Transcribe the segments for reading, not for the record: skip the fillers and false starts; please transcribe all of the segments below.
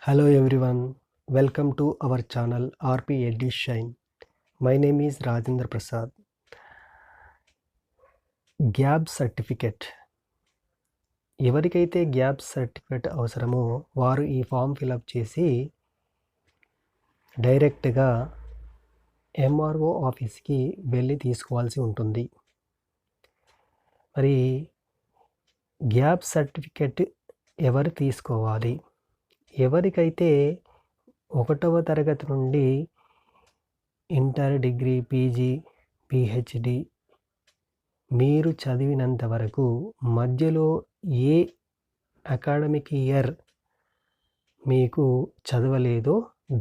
Hello everyone, welcome to our channel RP Edition. My name is Rajendra Prasad. Gap certificate ఎవరికైతే gap certificate అవసరమో వారు ఈ form fill up చేసి డైరెక్ట్గా MRO ఆఫీస్కి వెళ్ళి తీసుకోవాల్సి ఉంటుంది. మరి గ్యాప్ సర్టిఫికెట్ ఎవరు తీసుకోవాలి? ఎవరికైతే 1వ తరగతి నుండి ఇంటర్, డిగ్రీ, పీజీ, పిహెచ్డి మీరు చదివినంత వరకు మధ్యలో ఏ అకాడమిక్ ఇయర్ మీకు చదవలేదో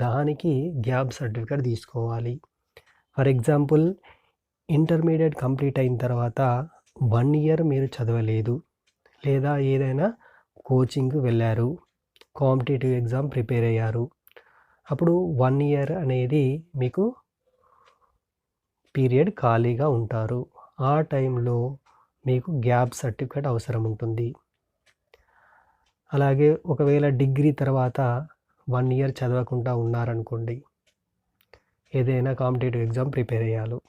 దానికి గ్యాప్ సర్టిఫికేట్ తీసుకోవాలి. ఫర్ ఎగ్జాంపుల్, ఇంటర్మీడియట్ కంప్లీట్ అయిన తర్వాత 1 ఇయర్ మీరు చదవలేదు, లేదా ఏదైనా కోచింగ్ వెళ్ళారు, కాంపిటేటివ్ ఎగ్జామ్ ప్రిపేర్ అయ్యారు, అప్పుడు 1 ఇయర్ అనేది మీకు పీరియడ్ ఖాళీగా ఉంటారు. ఆ టైంలో మీకు గ్యాప్ సర్టిఫికేట్ అవసరం ఉంటుంది. అలాగే ఒకవేళ డిగ్రీ తర్వాత 1 ఇయర్ చదవకుండా ఉన్నారనుకోండి, ఏదైనా కాంపిటేటివ్ ఎగ్జామ్ ప్రిపేర్ అయ్యారు,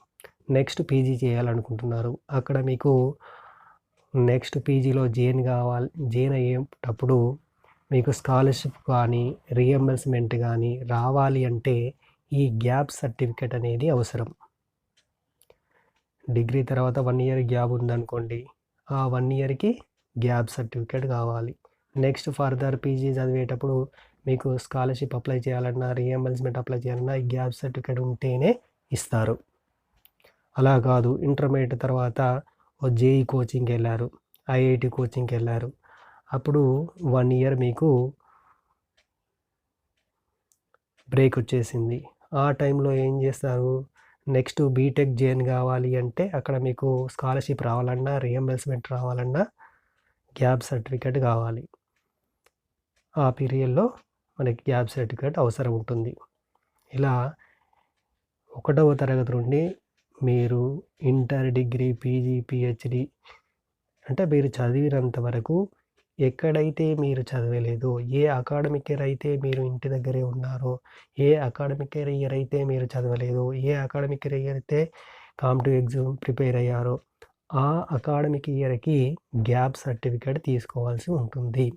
నెక్స్ట్ పీజీ చేయాలనుకుంటున్నారు, అక్కడ మీకు నెక్స్ట్ పీజీలో జాయిన్ అయ్యేటప్పుడు మీకు స్కాలర్షిప్ కానీ రీఎంబర్స్మెంట్ కానీ రావాలి అంటే ఈ గ్యాప్ సర్టిఫికేట్ అనేది అవసరం. డిగ్రీ తర్వాత 1 ఇయర్ గ్యాప్ ఉందనుకోండి, ఆ 1 ఇయర్కి గ్యాప్ సర్టిఫికేట్ కావాలి. నెక్స్ట్ ఫర్దర్ పీజీ చదివేటప్పుడు మీకు స్కాలర్షిప్ అప్లై చేయాలన్నా, రీఎంబర్స్మెంట్ అప్లై చేయాలన్నా ఈ గ్యాప్ సర్టిఫికేట్ ఉంటేనే ఇస్తారు. అలా కాదు, ఇంటర్మీడియట్ తర్వాత జేఈ కోచింగ్కి వెళ్ళారు, ఐఐటి కోచింగ్కి వెళ్ళారు, అప్పుడు 1 ఇయర్ మీకు బ్రేక్ వచ్చేసింది. ఆ టైంలో ఏం చేస్తారు? నెక్స్ట్ బీటెక్ జాయిన్ కావాలి అంటే అక్కడ మీకు స్కాలర్షిప్ రావాలన్నా, రీఎంబర్స్మెంట్ రావాలన్నా గ్యాప్ సర్టిఫికేట్ కావాలి. ఆ పీరియడ్లో మనకి గ్యాప్ సర్టిఫికేట్ అవసరం ఉంటుంది. ఇలా 1వ తరగతి నుండి మీరు ఇంటర్, డిగ్రీ, పీజీ, పిహెచ్డి అంటే మీరు చదివినంత వరకు ఎక్కడైతే మీరు చదవలేదో, ఏ అకాడమిక్ ఇయర్ అయితే మీరు ఇంటి దగ్గరే ఉన్నారో, ఏ అకాడమిక్ ఇయర్ అయితే మీరు చదవలేదో, ఏ అకాడమిక్ ఇయర్ అయితే కాంపిటేటివ్ ఎగ్జామ్ ప్రిపేర్ అయ్యారో ఆ అకాడమిక్ ఇయర్కి గ్యాప్ సర్టిఫికేట్ తీసుకోవాల్సి ఉంటుంది.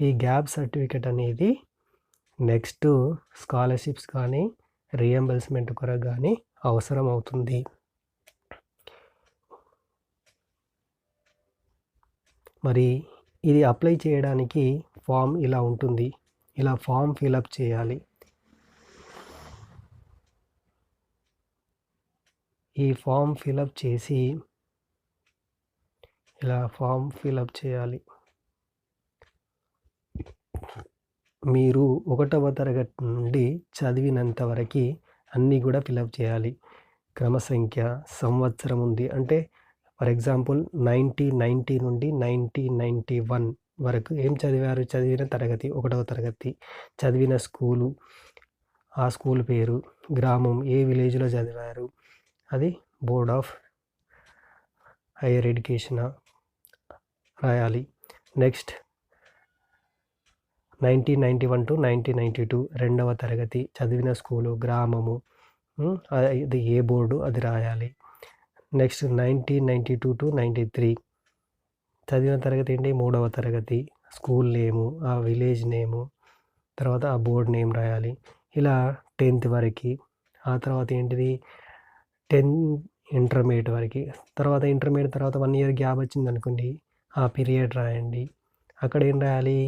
ఈ గ్యాప్ సర్టిఫికేట్ అనేది నెక్స్ట్ స్కాలర్షిప్స్ కానీ రీఎంబర్స్మెంట్ కొరకు కానీ అవసరం అవుతుంది. మరి ఇది అప్లై చేయడానికి ఫామ్ ఇలా ఉంటుంది. ఇలా ఫామ్ ఫిలప్ చేయాలి. ఈ ఫామ్ ఫిలప్ చేసి ఇలా ఫామ్ ఫిలప్ చేయాలి. మీరు 1వ తరగతి నుండి చదివినంత వరకు అన్నీ కూడా ఫిలప్ చేయాలి. క్రమసంఖ్య, సంవత్సరం ఉంది అంటే ఫర్ ఎగ్జాంపుల్ 1990 నుండి 1991 వరకు ఏం చదివారు, చదివిన తరగతి 1వ తరగతి, చదివిన స్కూలు, ఆ స్కూల్ పేరు, గ్రామం, ఏ విలేజ్లో చదివారు, అది బోర్డ్ ఆఫ్ హైయర్ ఎడ్యుకేషన్ రాయాలి. నెక్స్ట్ 1991 టు 1992 2వ తరగతి చదివిన స్కూలు, గ్రామము, అది ఏ బోర్డు అది రాయాలి. నెక్స్ట్ 1992 టు 93 చదివిన తరగతి ఏంటి, 3వ తరగతి, స్కూల్ నేము, ఆ విలేజ్ నేము, తర్వాత ఆ బోర్డ్ నేమ్ రాయాలి. ఇలా 10th వరకు. ఆ తర్వాత ఏంటిది 10 ఇంటర్మీడియట్ వరకు. తర్వాత ఇంటర్మీడియట్ తర్వాత 1 ఇయర్ గ్యాప్ వచ్చింది అనుకోండి, ఆ పీరియడ్ రాయండి. అక్కడ ఏం రాయాలి,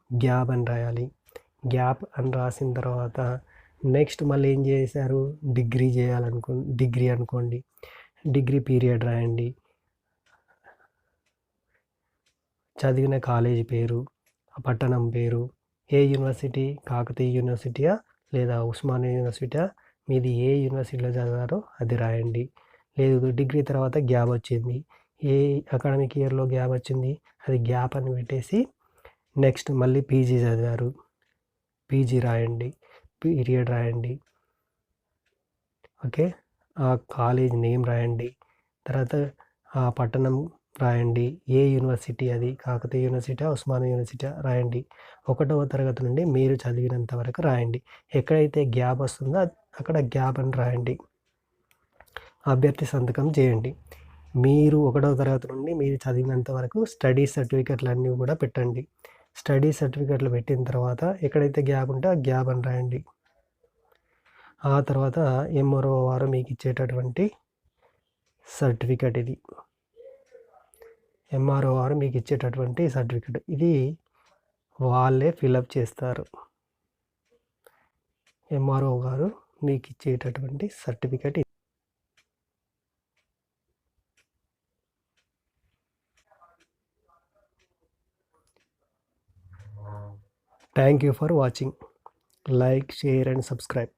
గ్యాప్ అని రాయాలి. గ్యాప్ అని రాసిన తర్వాత నెక్స్ట్ మళ్ళీ ఏం చేశారు, డిగ్రీ డిగ్రీ అనుకోండి, డిగ్రీ పీరియడ్ రాయండి. చదివిన కాలేజీ పేరు, ఆ పట్టణం పేరు, ఏ యూనివర్సిటీ, కాకతీయ యూనివర్సిటీయా లేదా ఉస్మానియా యూనివర్సిటీయా, మీది ఏ యూనివర్సిటీలో చదివారో అది రాయండి. లేదు డిగ్రీ తర్వాత గ్యాప్ వచ్చింది, ఏ అకాడమిక్ ఇయర్లో గ్యాప్ వచ్చింది అది గ్యాప్ అని పెట్టేసి నెక్స్ట్ మళ్ళీ పీజీ చదివారు, పీజీ రాయండి, పీరియడ్ రాయండి. ఓకే, ఆ కాలేజ్ నేమ్ రాయండి. తర్వాత ఆ పట్టణం రాయండి. ఏ యూనివర్సిటీ అది? కాకతీయ యూనివర్సిటీ, ఉస్మానియా యూనివర్సిటీ రాయండి. 1వ తరగతి నుండి మీరు చదివినంత వరకు రాయండి. ఎక్కడైతే గ్యాప్ వస్తుందో అక్కడ గ్యాప్ అని రాయండి. అభ్యర్థి సంతకం చేయండి. మీరు 1వ తరగతి నుండి మీరు చదివినంత వరకు స్టడీ సర్టిఫికెట్లు అన్నీ కూడా పెట్టండి. స్టడీ సర్టిఫికెట్లు పెట్టిన తర్వాత ఎక్కడైతే గ్యాప్ ఉంటే ఆ గ్యాప్ అని రాయండి. ఆ తర్వాత ఎంఆర్ఓ వారు మీకు ఇచ్చేటటువంటి సర్టిఫికెట్ ఇది. ఎంఆర్ఓ వారు మీకు ఇచ్చేటటువంటి సర్టిఫికెట్ ఇది వాళ్ళే ఫిలప్ చేస్తారు. ఎంఆర్ఓ గారు మీకు ఇచ్చేటటువంటి సర్టిఫికెట్ ఇది. Thank you for watching. Like, share and subscribe.